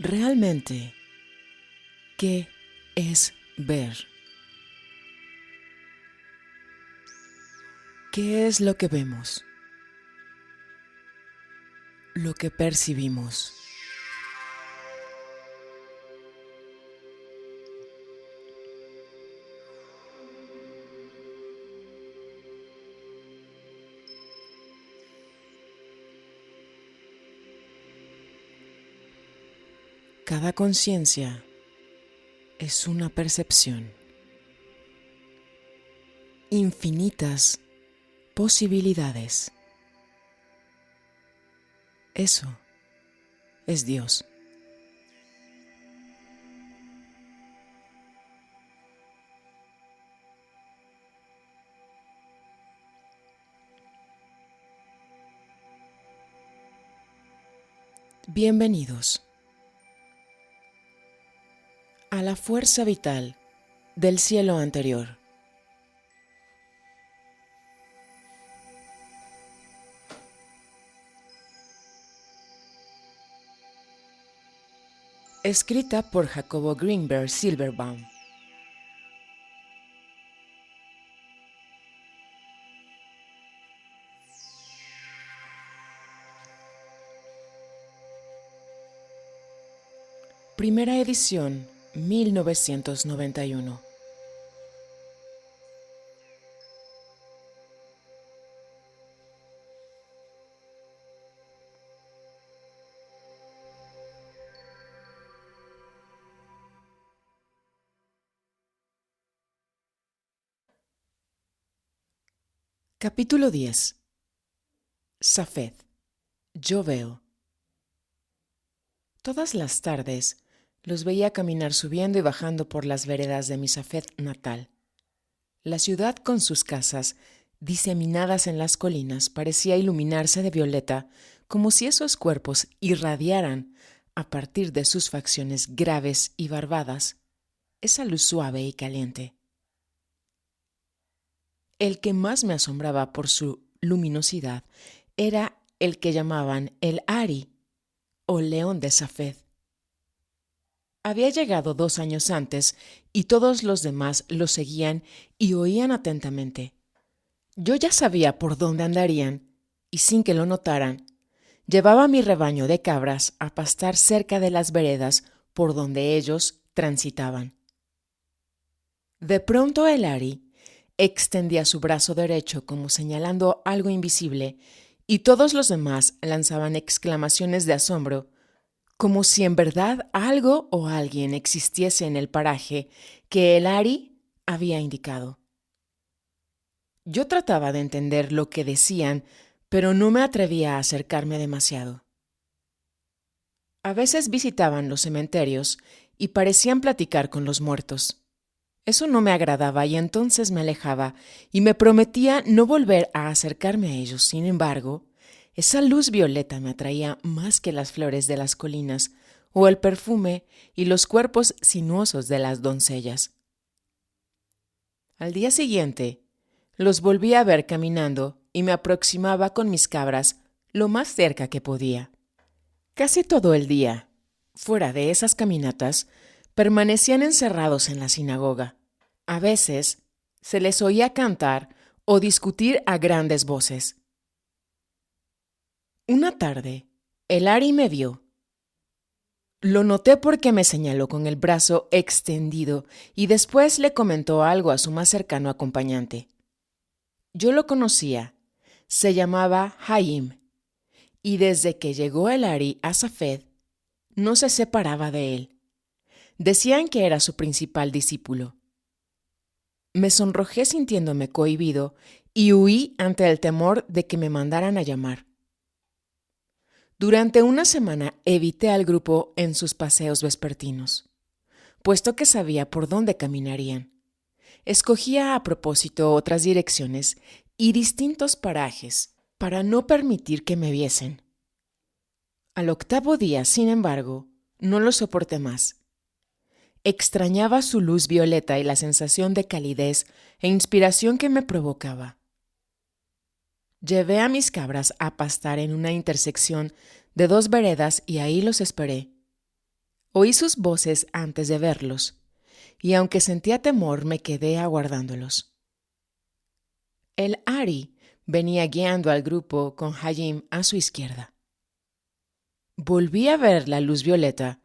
Realmente, ¿qué es ver? ¿Qué es lo que vemos? Lo que percibimos. Cada conciencia es una percepción. Infinitas posibilidades. Eso es Dios. Bienvenidos a la fuerza vital del cielo anterior. Escrita por Jacobo Greenberg Silverbaum. Primera edición, 1991. Capítulo 10. Safed. Yo veo. Todas las tardes los veía caminar subiendo y bajando por las veredas de mi Safed natal. La ciudad con sus casas, diseminadas en las colinas, parecía iluminarse de violeta, como si esos cuerpos irradiaran, a partir de sus facciones graves y barbadas, esa luz suave y caliente. El que más me asombraba por su luminosidad era el que llamaban el Ari, o león de Safed. Había llegado 2 años antes y todos los demás lo seguían y oían atentamente. Yo ya sabía por dónde andarían y sin que lo notaran, llevaba mi rebaño de cabras a pastar cerca de las veredas por donde ellos transitaban. De pronto el Ari extendía su brazo derecho como señalando algo invisible y todos los demás lanzaban exclamaciones de asombro, como si en verdad algo o alguien existiese en el paraje que el Ari había indicado. Yo trataba de entender lo que decían, pero no me atrevía a acercarme demasiado. A veces visitaban los cementerios y parecían platicar con los muertos. Eso no me agradaba y entonces me alejaba y me prometía no volver a acercarme a ellos. Sin embargo, esa luz violeta me atraía más que las flores de las colinas o el perfume y los cuerpos sinuosos de las doncellas. Al día siguiente, los volví a ver caminando y me aproximaba con mis cabras lo más cerca que podía. Casi todo el día, fuera de esas caminatas, permanecían encerrados en la sinagoga. A veces se les oía cantar o discutir a grandes voces. Una tarde, el Ari me vio. Lo noté porque me señaló con el brazo extendido y después le comentó algo a su más cercano acompañante. Yo lo conocía. Se llamaba Haim, y desde que llegó el Ari a Safed, no se separaba de él. Decían que era su principal discípulo. Me sonrojé sintiéndome cohibido y huí ante el temor de que me mandaran a llamar. Durante una semana evité al grupo en sus paseos vespertinos, puesto que sabía por dónde caminarían. Escogía a propósito otras direcciones y distintos parajes para no permitir que me viesen. Al 8º día, sin embargo, no lo soporté más. Extrañaba su luz violeta y la sensación de calidez e inspiración que me provocaba. Llevé a mis cabras a pastar en una intersección de 2 veredas y ahí los esperé. Oí sus voces antes de verlos, y aunque sentía temor, me quedé aguardándolos. El Ari venía guiando al grupo con Hayim a su izquierda. Volví a ver la luz violeta,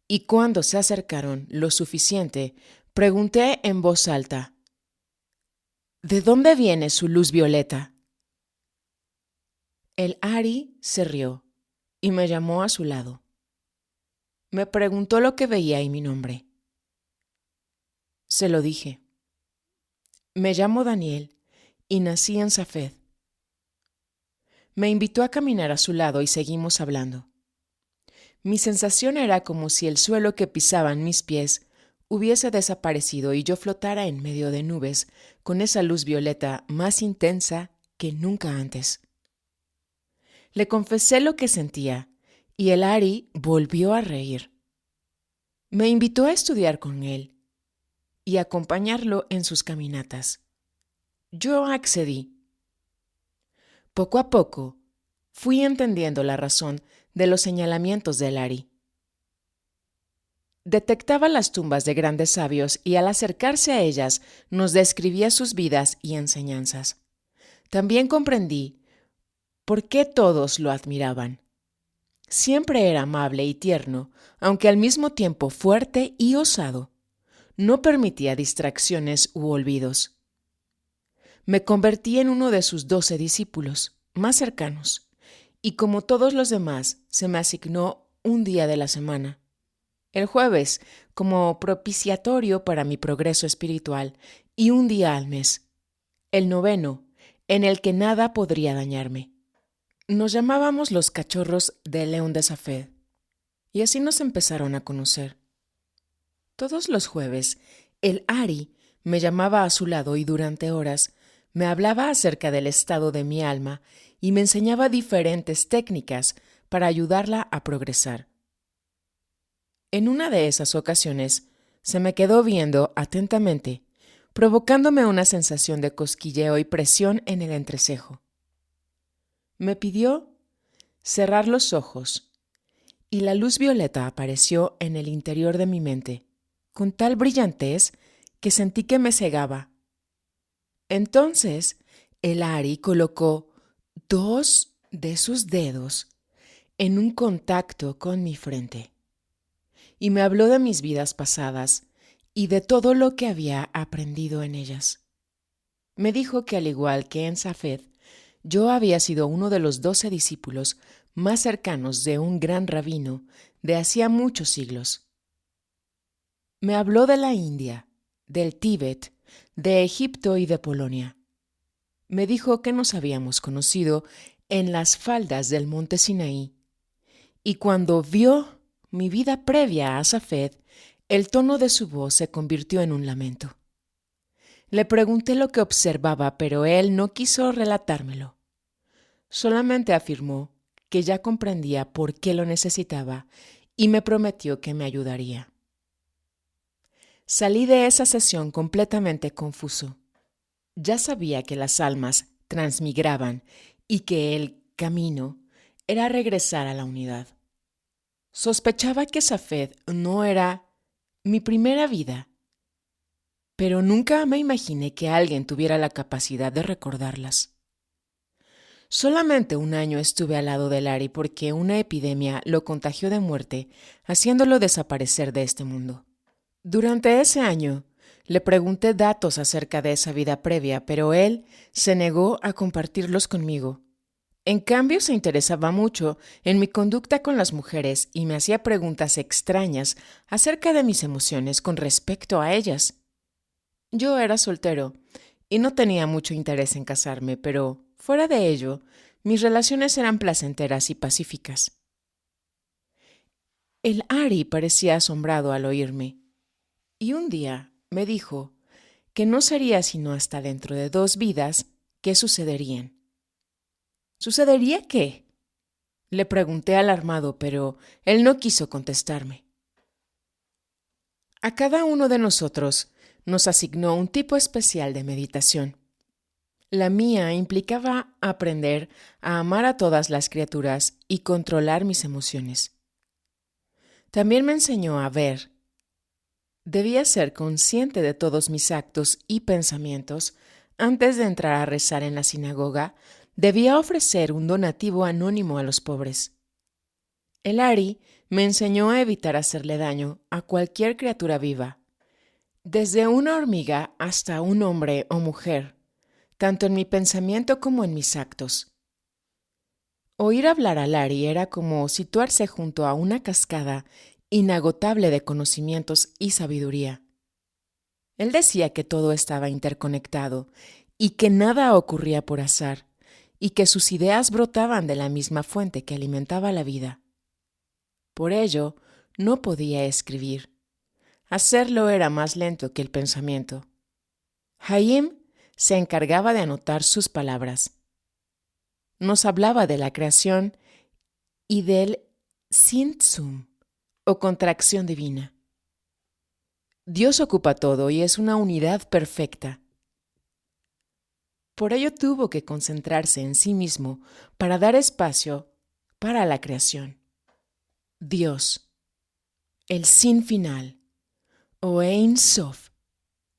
y cuando se acercaron lo suficiente, pregunté en voz alta: ¿De dónde viene su luz violeta? El Ari se rió y me llamó a su lado. Me preguntó lo que veía y mi nombre. Se lo dije. Me llamo Daniel y nací en Safed. Me invitó a caminar a su lado y seguimos hablando. Mi sensación era como si el suelo que pisaban mis pies hubiese desaparecido y yo flotara en medio de nubes con esa luz violeta más intensa que nunca antes. Le confesé lo que sentía y el Ari volvió a reír. Me invitó a estudiar con él y acompañarlo en sus caminatas. Yo accedí. Poco a poco, fui entendiendo la razón de los señalamientos del Ari. Detectaba las tumbas de grandes sabios y al acercarse a ellas nos describía sus vidas y enseñanzas. También comprendí por qué todos lo admiraban. Siempre era amable y tierno, aunque al mismo tiempo fuerte y osado. No permitía distracciones u olvidos. Me convertí en uno de sus 12 discípulos más cercanos, y como todos los demás, se me asignó un día de la semana. El jueves, como propiciatorio para mi progreso espiritual, y un día al mes. El noveno, en el que nada podría dañarme. Nos llamábamos los cachorros de León de Safed, y así nos empezaron a conocer. Todos los jueves, el Ari me llamaba a su lado y durante horas me hablaba acerca del estado de mi alma y me enseñaba diferentes técnicas para ayudarla a progresar. En una de esas ocasiones, se me quedó viendo atentamente, provocándome una sensación de cosquilleo y presión en el entrecejo. Me pidió cerrar los ojos, y la luz violeta apareció en el interior de mi mente, con tal brillantez que sentí que me cegaba. Entonces, el Ari colocó 2 de sus dedos en un contacto con mi frente y me habló de mis vidas pasadas y de todo lo que había aprendido en ellas. Me dijo que al igual que en Safed, yo había sido uno de los 12 discípulos más cercanos de un gran rabino de hacía muchos siglos. Me habló de la India, del Tíbet, de Egipto y de Polonia. Me dijo que nos habíamos conocido en las faldas del monte Sinaí, y cuando vio mi vida previa a Safed, el tono de su voz se convirtió en un lamento. Le pregunté lo que observaba, pero él no quiso relatármelo. Solamente afirmó que ya comprendía por qué lo necesitaba y me prometió que me ayudaría. Salí de esa sesión completamente confuso. Ya sabía que las almas transmigraban y que el camino era regresar a la unidad. Sospechaba que Safed no era mi primera vida, pero nunca me imaginé que alguien tuviera la capacidad de recordarlas. Solamente un año estuve al lado de Ari porque una epidemia lo contagió de muerte, haciéndolo desaparecer de este mundo. Durante ese año, le pregunté datos acerca de esa vida previa, pero él se negó a compartirlos conmigo. En cambio, se interesaba mucho en mi conducta con las mujeres y me hacía preguntas extrañas acerca de mis emociones con respecto a ellas. Yo era soltero y no tenía mucho interés en casarme, pero fuera de ello, mis relaciones eran placenteras y pacíficas. El Ari parecía asombrado al oírme, y un día me dijo que no sería sino hasta dentro de 2 vidas que sucederían. ¿Sucedería qué? Le pregunté alarmado, pero él no quiso contestarme. A cada uno de nosotros nos asignó un tipo especial de meditación. La mía implicaba aprender a amar a todas las criaturas y controlar mis emociones. También me enseñó a ver. Debía ser consciente de todos mis actos y pensamientos. Antes de entrar a rezar en la sinagoga, debía ofrecer un donativo anónimo a los pobres. El Ari me enseñó a evitar hacerle daño a cualquier criatura viva, desde una hormiga hasta un hombre o mujer, tanto en mi pensamiento como en mis actos. Oír hablar a Larry era como situarse junto a una cascada inagotable de conocimientos y sabiduría. Él decía que todo estaba interconectado y que nada ocurría por azar, y que sus ideas brotaban de la misma fuente que alimentaba la vida. Por ello, no podía escribir. Hacerlo era más lento que el pensamiento. Haim se encargaba de anotar sus palabras. Nos hablaba de la creación y del Tzimtzum, o contracción divina. Dios ocupa todo y es una unidad perfecta. Por ello tuvo que concentrarse en sí mismo para dar espacio para la creación. Dios, el sin final, o Ein Sof,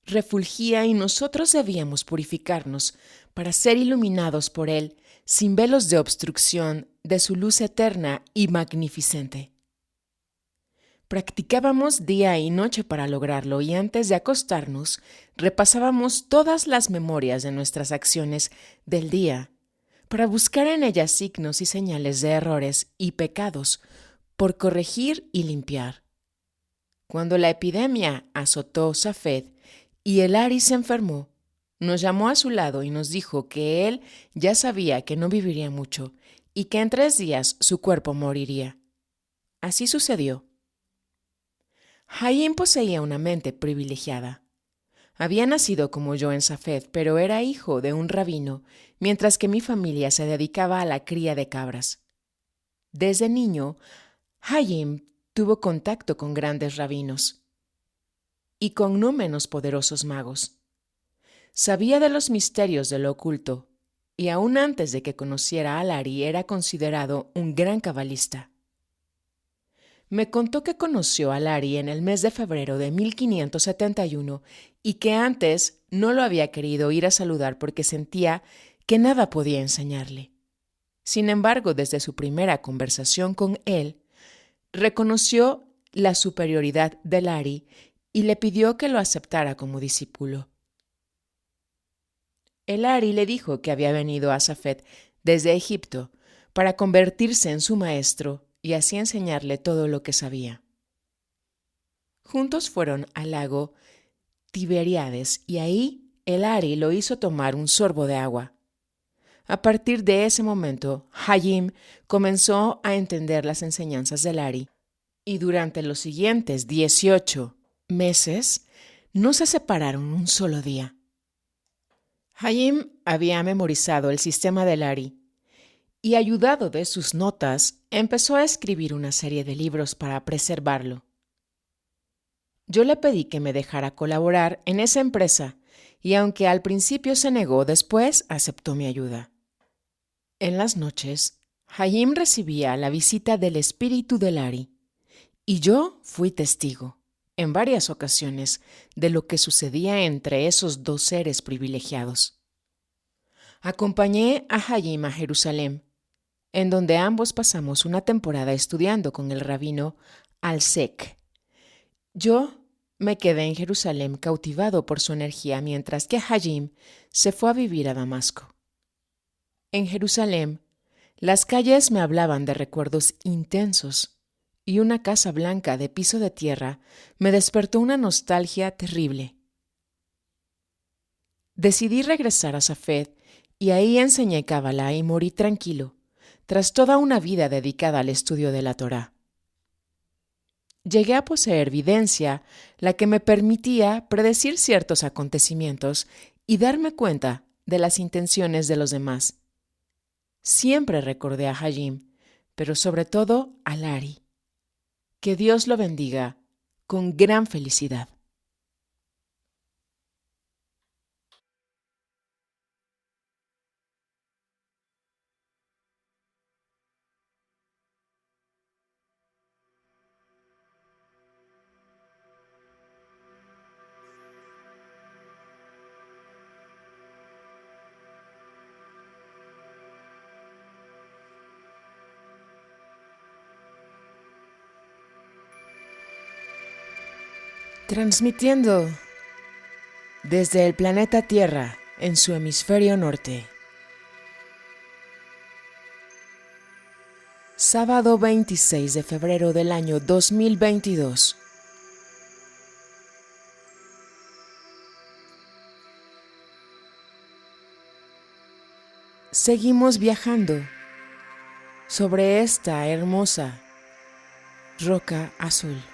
refulgía y nosotros debíamos purificarnos para ser iluminados por Él sin velos de obstrucción de su luz eterna y magnificente. Practicábamos día y noche para lograrlo y antes de acostarnos repasábamos todas las memorias de nuestras acciones del día para buscar en ellas signos y señales de errores y pecados por corregir y limpiar. Cuando la epidemia azotó Safed y el Ari se enfermó, nos llamó a su lado y nos dijo que él ya sabía que no viviría mucho y que en 3 días su cuerpo moriría. Así sucedió. Haim poseía una mente privilegiada. Había nacido como yo en Safed, pero era hijo de un rabino, mientras que mi familia se dedicaba a la cría de cabras. Desde niño, Haim tuvo contacto con grandes rabinos y con no menos poderosos magos. Sabía de los misterios de lo oculto, y aún antes de que conociera a Lari era considerado un gran cabalista. Me contó que conoció a Lari en el mes de febrero de 1571 y que antes no lo había querido ir a saludar porque sentía que nada podía enseñarle. Sin embargo, desde su primera conversación con él, reconoció la superioridad de Lari y le pidió que lo aceptara como discípulo. El Ari le dijo que había venido a Safed desde Egipto para convertirse en su maestro y así enseñarle todo lo que sabía. Juntos fueron al lago Tiberíades y ahí el Ari lo hizo tomar un sorbo de agua. A partir de ese momento, Hayim comenzó a entender las enseñanzas del Ari y durante los siguientes 18 meses no se separaron un solo día. Hayim había memorizado el sistema de Lari y, ayudado de sus notas, empezó a escribir una serie de libros para preservarlo. Yo le pedí que me dejara colaborar en esa empresa y aunque al principio se negó, después aceptó mi ayuda. En las noches, Hayim recibía la visita del espíritu de Lari y yo fui testigo, en varias ocasiones, de lo que sucedía entre esos dos seres privilegiados. Acompañé a Hayim a Jerusalén, en donde ambos pasamos una temporada estudiando con el rabino Alsek. Yo me quedé en Jerusalén cautivado por su energía, mientras que Hayim se fue a vivir a Damasco. En Jerusalén, las calles me hablaban de recuerdos intensos y una casa blanca de piso de tierra me despertó una nostalgia terrible. Decidí regresar a Safed y ahí enseñé Cábala y morí tranquilo, tras toda una vida dedicada al estudio de la Torá. Llegué a poseer videncia, la que me permitía predecir ciertos acontecimientos y darme cuenta de las intenciones de los demás. Siempre recordé a Hayim, pero sobre todo a Lari. Que Dios lo bendiga con gran felicidad. transmitiendo desde el planeta Tierra en su hemisferio norte. Sábado 26 de febrero del año 2022. Seguimos viajando sobre esta hermosa roca azul.